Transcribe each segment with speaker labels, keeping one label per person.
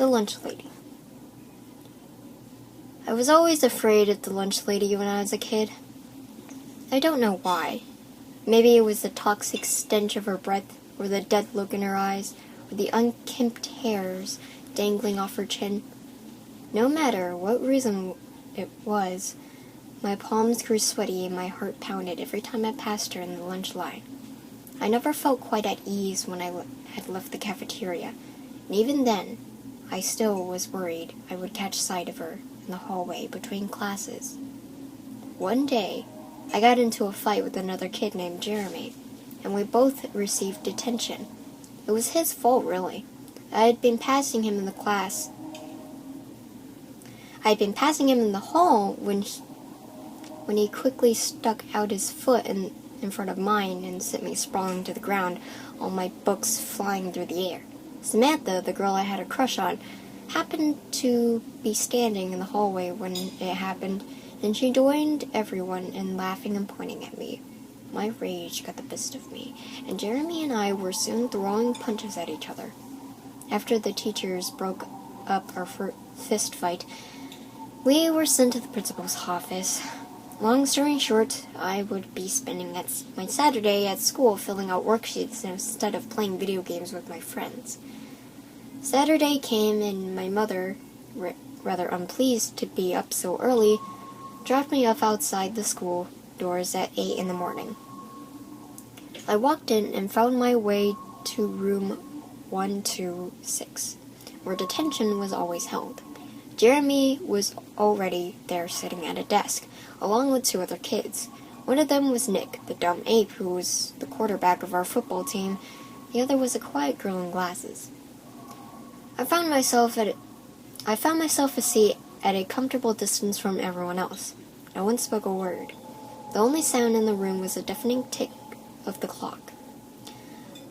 Speaker 1: The lunch lady. I was always afraid of the lunch lady when I was a kid. I don't know why. Maybe it was the toxic stench of her breath, or the dead look in her eyes, or the unkempt hairs dangling off her chin. No matter what reason it was, my palms grew sweaty and my heart pounded every time I passed her in the lunch line. I never felt quite at ease when I had left the cafeteria, and even then, I still was worried I would catch sight of her in the hallway between classes. One day, I got into a fight with another kid named Jeremy, and we both received detention. It was his fault, really. I had been passing him in the hall when he quickly stuck out his foot in front of mine and sent me sprawling to the ground, all my books flying through the air. Samantha, the girl I had a crush on, happened to be standing in the hallway when it happened, and she joined everyone in laughing and pointing at me. My rage got the best of me, and Jeremy and I were soon throwing punches at each other. After the teachers broke up our fist fight, we were sent to the principal's office. Long story short, I would be spending my Saturday at school filling out worksheets instead of playing video games with my friends. Saturday came and my mother, rather unpleased to be up so early, dropped me off outside the school doors at 8 in the morning. I walked in and found my way to room 126, where detention was always held. Jeremy was already there sitting at a desk, along with 2 other kids. One of them was Nick, the dumb ape who was the quarterback of our football team. The other was a quiet girl in glasses. I found myself a seat at a comfortable distance from everyone else. No one spoke a word. The only sound in the room was a deafening tick of the clock.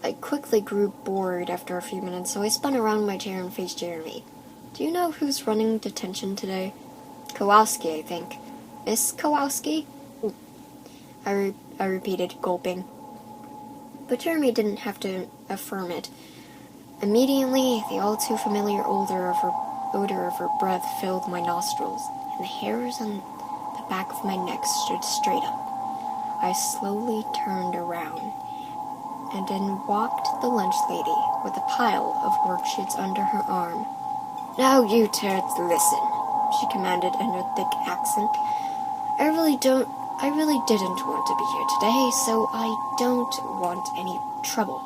Speaker 1: I quickly grew bored after a few minutes, so I spun around my chair and faced Jeremy. "Do you know who's running detention today?" "Kowalski, I think." "Miss Kowalski?" I repeated, gulping. But Jeremy didn't have to affirm it. Immediately, the all-too-familiar odor of her breath filled my nostrils, and the hairs on the back of my neck stood straight up. I slowly turned around, and then walked the lunch lady with a pile of worksheets under her arm. "Now you two listen," she commanded in her thick accent. I really didn't want to be here today, so I don't want any trouble.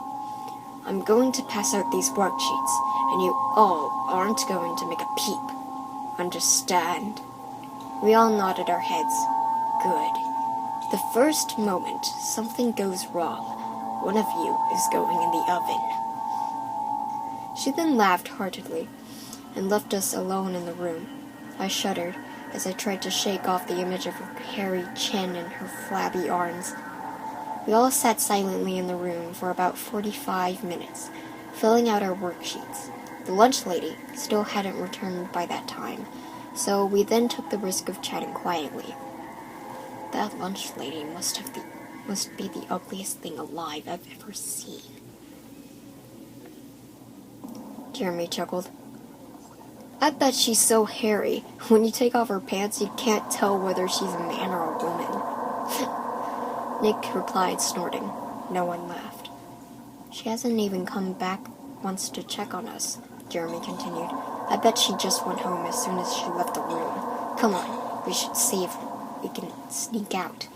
Speaker 1: I'm going to pass out these worksheets, and you all aren't going to make a peep. Understand?" We all nodded our heads. Good. The first moment something goes wrong, one of you is going in the oven. She then laughed heartily and left us alone in the room. I shuddered as I tried to shake off the image of her hairy chin and her flabby arms. We all sat silently in the room for about 45 minutes, filling out our worksheets. The lunch lady still hadn't returned by that time, so we then took the risk of chatting quietly. That lunch lady must be the ugliest thing alive I've ever seen. Jeremy chuckled. "I bet she's so hairy, when you take off her pants you can't tell whether she's a man or a woman." Nick replied, snorting. No one laughed. "She hasn't even come back once to check on us," Jeremy continued. "I bet she just went home as soon as she left the room. Come on, we should see if we can sneak out."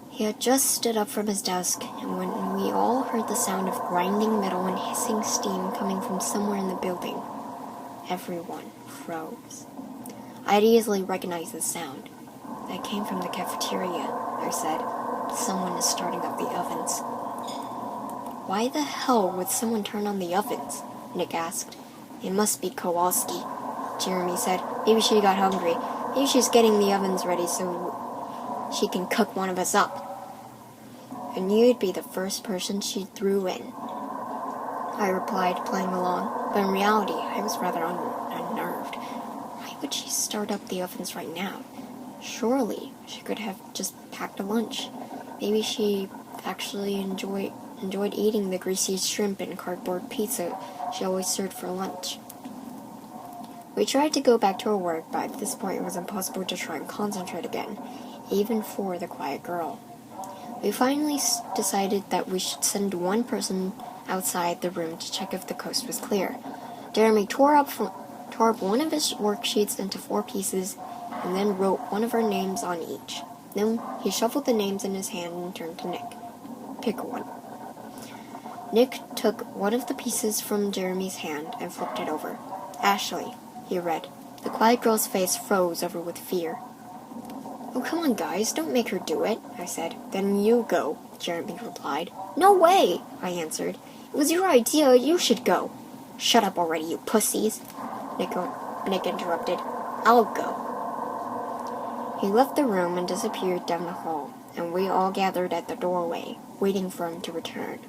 Speaker 1: He had just stood up from his desk, and when we all heard the sound of grinding metal and hissing steam coming from somewhere in the building, everyone froze. I had easily recognized the sound. "That came from the cafeteria," I said. "Someone is starting up the ovens." "Why the hell would someone turn on the ovens?" Nick asked. "It must be Kowalski," Jeremy said. "Maybe she got hungry. Maybe she's getting the ovens ready so she can cook one of us up." "And you'd be the first person she threw in," I replied, playing along. But in reality, I was rather unnerved. Why would she start up the ovens right now? Surely she could have just packed a lunch. Maybe she actually enjoyed enjoyed eating the greasy shrimp and cardboard pizza she always served for lunch. We tried to go back to our work, but at this point it was impossible to try and concentrate again, even for the quiet girl. We finally decided that we should send one person outside the room to check if the coast was clear. Jeremy tore up one of his worksheets into 4 pieces and then wrote one of our names on each. Then he shuffled the names in his hand and turned to Nick. Pick one. Nick took one of the pieces from Jeremy's hand and flipped it over. Ashley, he read. The quiet girl's face froze over with fear. Oh, come on, guys, don't make her do it, I said. Then you go, Jeremy replied. No way, I answered. It was your idea, you should go. Shut up already, you pussies, Nick interrupted. I'll go. He left the room and disappeared down the hall, and we all gathered at the doorway, waiting for him to return.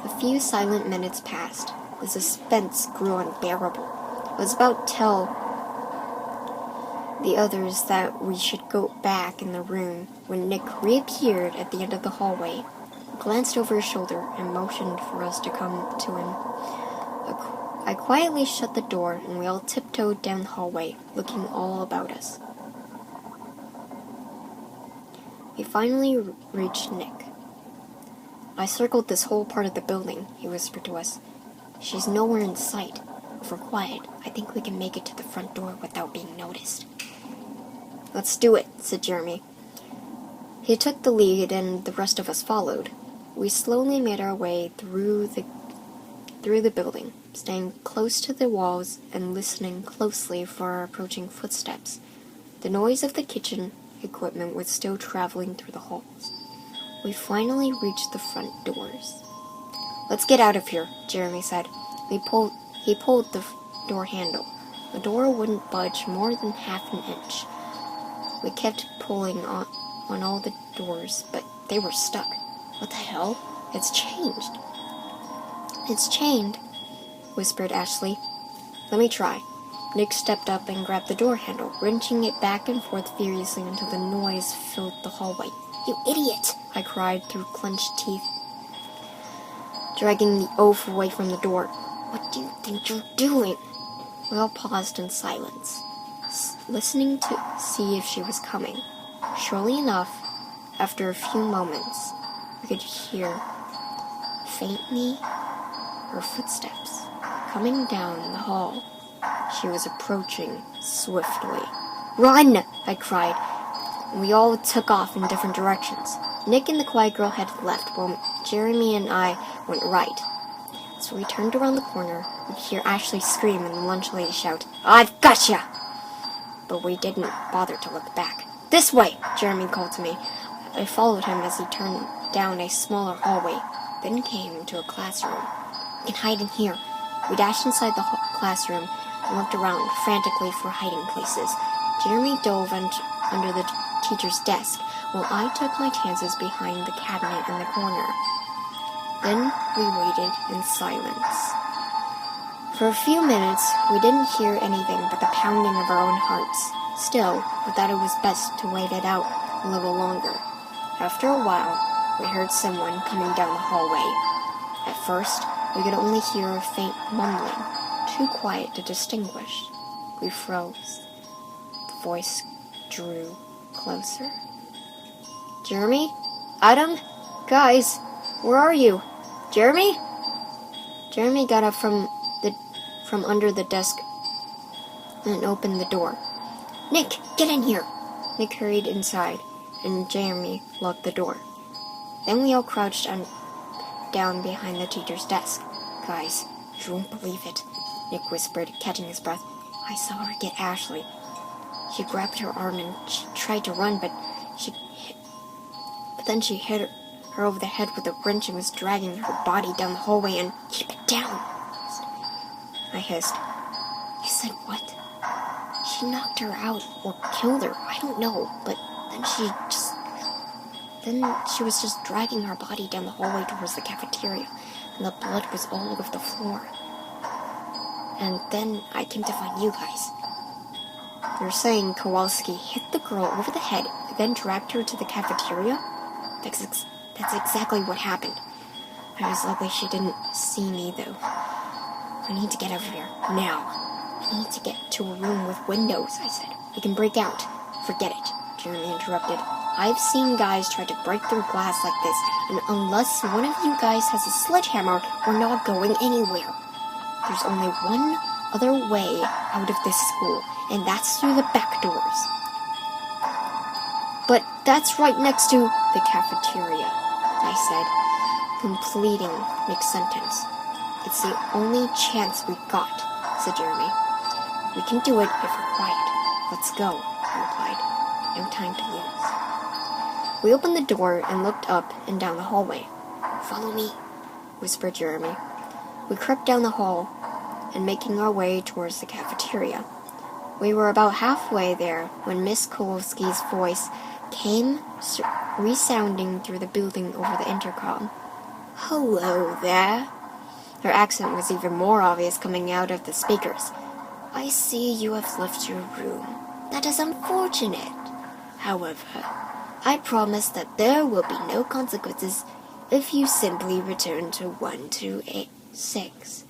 Speaker 1: A few silent minutes passed. The suspense grew unbearable. I was about to tell the others that we should go back in the room when Nick reappeared at the end of the hallway, glanced over his shoulder, and motioned for us to come to him. I quietly shut the door, and we all tiptoed down the hallway, looking all about us. We finally reached Nick. I circled this whole part of the building, he whispered to us. She's nowhere in sight. If we're quiet, I think we can make it to the front door without being noticed. Let's do it, said Jeremy. He took the lead, and the rest of us followed. We slowly made our way through the building, staying close to the walls and listening closely for our approaching footsteps. The noise of the kitchen equipment was still traveling through the halls. We finally reached the front doors. Let's get out of here, Jeremy said. He pulled the door handle. The door wouldn't budge more than half an inch. We kept pulling on all the doors, but they were stuck. What the hell? It's changed. It's chained, whispered Ashley. Let me try. Nick stepped up and grabbed the door handle, wrenching it back and forth furiously until the noise filled the hallway. You idiot! I cried through clenched teeth, dragging the oaf away from the door. What do you think you're doing? We all paused in silence, listening to see if she was coming. Surely enough, after a few moments, we could hear, faintly, her footsteps coming down the hall. She was approaching swiftly. Run! I cried. We all took off in different directions. Nick and the quiet girl headed left, while Jeremy and I went right. As we turned around the corner, we could hear Ashley scream and the lunch lady shout, I've gotcha! But we didn't bother to look back. This way! Jeremy called to me. I followed him as he turned down a smaller hallway, then came to a classroom. We can hide in here. We dashed inside the classroom and looked around frantically for hiding places. Jeremy dove under the teacher's desk, while I took my chances behind the cabinet in the corner. Then we waited in silence. For a few minutes, we didn't hear anything but the pounding of our own hearts. Still, we thought it was best to wait it out a little longer. After a while, we heard someone coming down the hallway. At first, we could only hear a faint mumbling, too quiet to distinguish. We froze. The voice drew closer. Jeremy? Adam? Guys, where are you? Jeremy? Jeremy got up from under the desk and opened the door. Nick, get in here! Nick hurried inside, and Jeremy locked the door. Then we all crouched down behind the teacher's desk. Guys, you won't believe it, Nick whispered, catching his breath. I saw her get Ashley. She grabbed her arm and she tried to run, but then she hit her over the head with a wrench and was dragging her body down the hallway and keep it down. I hissed. You said what? She knocked her out or killed her. I don't know, but then she was just dragging her body down the hallway towards the cafeteria, and the blood was all over the floor. And then I came to find you guys. You're saying Kowalski hit the girl over the head, then dragged her to the cafeteria? That's exactly what happened. I was lucky she didn't see me, though. I need to get out of here, now. I need to get to a room with windows, I said. We can break out. Forget it, Jeremy interrupted. I've seen guys try to break through glass like this, and unless one of you guys has a sledgehammer, we're not going anywhere. There's only one other way out of this school, and that's through the back doors. But that's right next to the cafeteria, I said, completing Nick's sentence. It's the only chance we got, said Jeremy. We can do it if we're quiet. Let's go, I replied. No time to lose. We opened the door and looked up and down the hallway. Follow me, whispered Jeremy. We crept down the hall and making our way towards the cafeteria. We were about halfway there when Miss Kowalski's voice came resounding through the building over the intercom. Hello there. Her accent was even more obvious coming out of the speakers. I see you have left your room. That is unfortunate. However, I promise that there will be no consequences if you simply return to 126.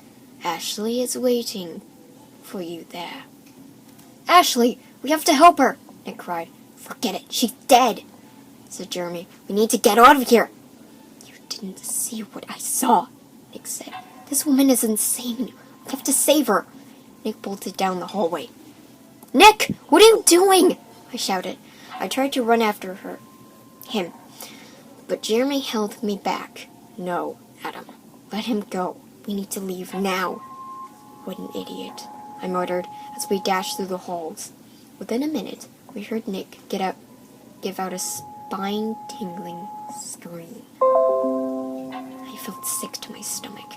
Speaker 1: Ashley is waiting for you there. Ashley, we have to help her, Nick cried. Forget it, she's dead, said Jeremy. We need to get out of here. You didn't see what I saw, Nick said. This woman is insane. We have to save her. Nick bolted down the hallway. Nick, what are you doing? I shouted. I tried to run after him, but Jeremy held me back. No, Adam, let him go. We need to leave now. What an idiot, I muttered as we dashed through the halls. Within a minute, we heard Nick give out a spine-tingling scream. I felt sick to my stomach.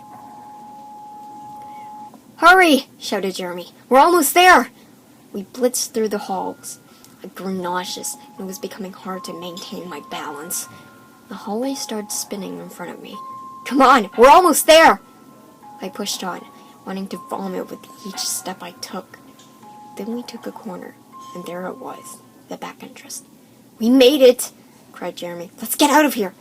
Speaker 1: Hurry, shouted Jeremy. We're almost there. We blitzed through the halls. I grew nauseous, and it was becoming hard to maintain my balance. The hallway started spinning in front of me. Come on, we're almost there! I pushed on, wanting to vomit with each step I took. Then we took a corner, and there it was, the back entrance. We made it! Cried Jeremy. Let's get out of here!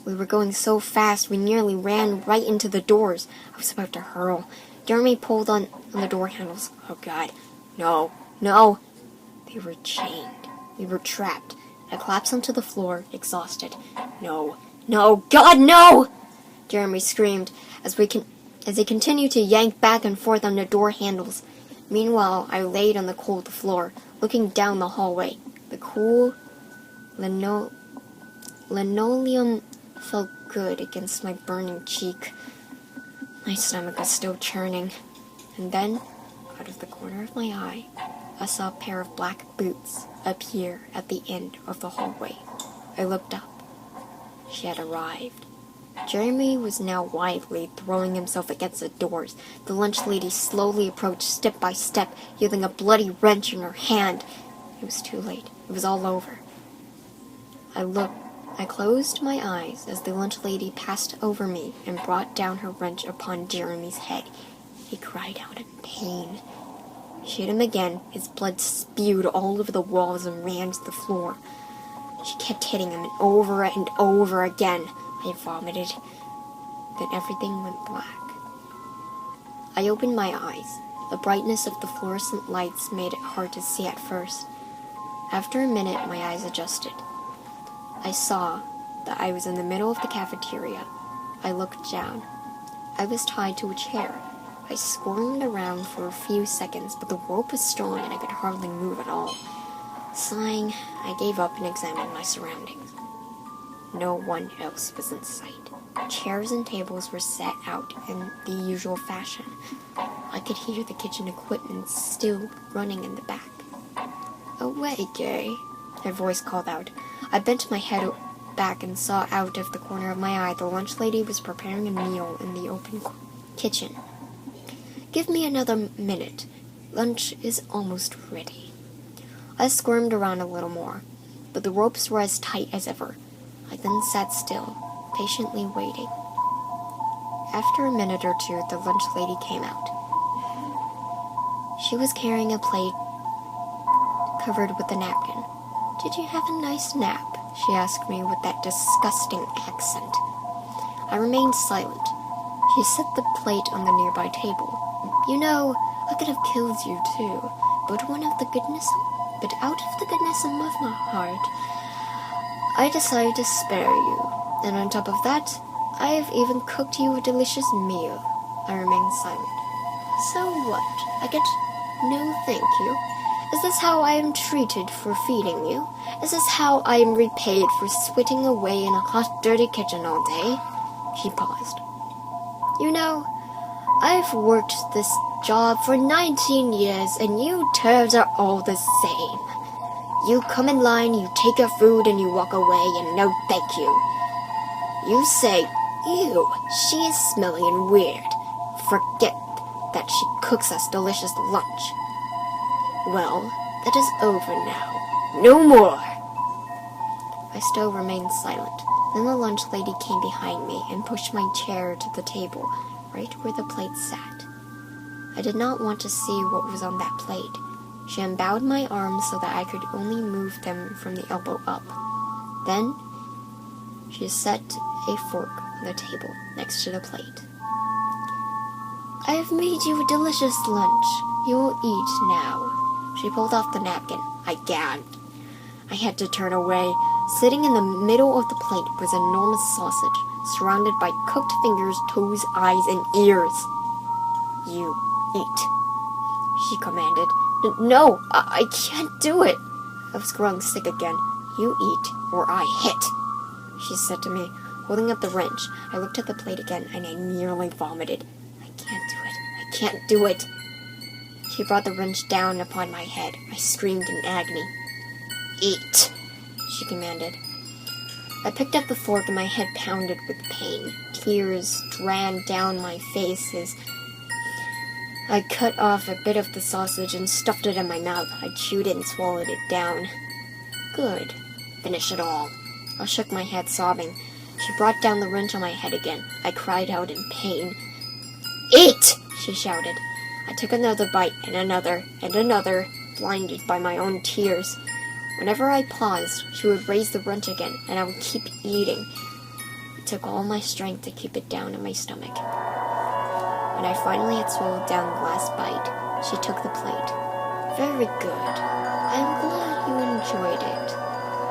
Speaker 1: We were going so fast, we nearly ran right into the doors. I was about to hurl. Jeremy pulled on the door handles. Oh, God. No. No. They were chained. We were trapped. I collapsed onto the floor, exhausted. No. No. God, no! Jeremy screamed as he continued to yank back and forth on the door handles. Meanwhile, I laid on the cold floor, looking down the hallway. The cool linoleum felt good against my burning cheek. My stomach was still churning. And then, out of the corner of my eye, I saw a pair of black boots appear at the end of the hallway. I looked up. She had arrived. Jeremy was now wildly throwing himself against the doors. The lunch lady slowly approached step by step, using a bloody wrench in her hand. It was too late. It was all over. I closed my eyes as the lunch lady passed over me and brought down her wrench upon Jeremy's head. He cried out in pain. She hit him again. His blood spewed all over the walls and ran to the floor. She kept hitting him over and over again. I vomited. Then everything went black. I opened my eyes. The brightness of the fluorescent lights made it hard to see at first. After a minute, my eyes adjusted. I saw that I was in the middle of the cafeteria. I looked down. I was tied to a chair. I squirmed around for a few seconds, but the rope was strong and I could hardly move at all. Sighing, I gave up and examined my surroundings. No one else was in sight. Chairs and tables were set out in the usual fashion. I could hear the kitchen equipment still running in the back. Away, Gay, her voice called out. I bent my head back and saw out of the corner of my eye the lunch lady was preparing a meal in the open kitchen. Give me another minute. Lunch is almost ready. I squirmed around a little more, but the ropes were as tight as ever. I then sat still, patiently waiting. After a minute or two, the lunch lady came out. She was carrying a plate covered with a napkin. Did you have a nice nap? She asked me with that disgusting accent. I remained silent. She set the plate on the nearby table. You know, I could have killed you too, but out of the goodness of my heart, I decided to spare you. And on top of that, I have even cooked you a delicious meal. I remained silent. So what? I get no thank you? Is this how I am treated for feeding you? Is this how I am repaid for sweating away in a hot, dirty kitchen all day? She paused. You know, I've worked this job for 19 years, and you turds are all the same. You come in line, you take your food, and you walk away, and no thank you. You say, ew, she is smelly and weird. Forget that she cooks us delicious lunch. Well, that is over now. No more! I still remained silent. Then the lunch lady came behind me and pushed my chair to the table, right where the plate sat. I did not want to see what was on that plate. She unbowed my arms so that I could only move them from the elbow up. Then, she set a fork on the table next to the plate. I have made you a delicious lunch. You will eat now. She pulled off the napkin. I gagged. I had to turn away. Sitting in the middle of the plate was an enormous sausage, surrounded by cooked fingers, toes, eyes, and ears. You eat, she commanded. No, I can't do it. I was growing sick again. You eat, or I hit, she said to me, holding up the wrench. I looked at the plate again, and I nearly vomited. I can't do it. I can't do it. She brought the wrench down upon my head. I screamed in agony. Eat, she commanded. I picked up the fork and my head pounded with pain. Tears ran down my face as I cut off a bit of the sausage and stuffed it in my mouth. I chewed it and swallowed it down. Good. Finish it all. I shook my head, sobbing. She brought down the wrench on my head again. I cried out in pain. Eat! She shouted. I took another bite and another, blinded by my own tears. Whenever I paused, she would raise the wrench again, and I would keep eating. It took all my strength to keep it down in my stomach. When I finally had swallowed down the last bite, she took the plate. Very good. I am glad you enjoyed it.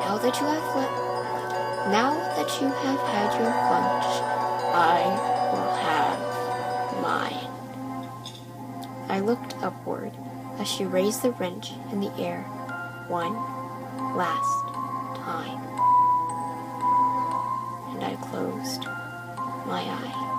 Speaker 1: Now that you have had your lunch, I will have mine. I looked upward as she raised the wrench in the air one last time, and I closed my eyes.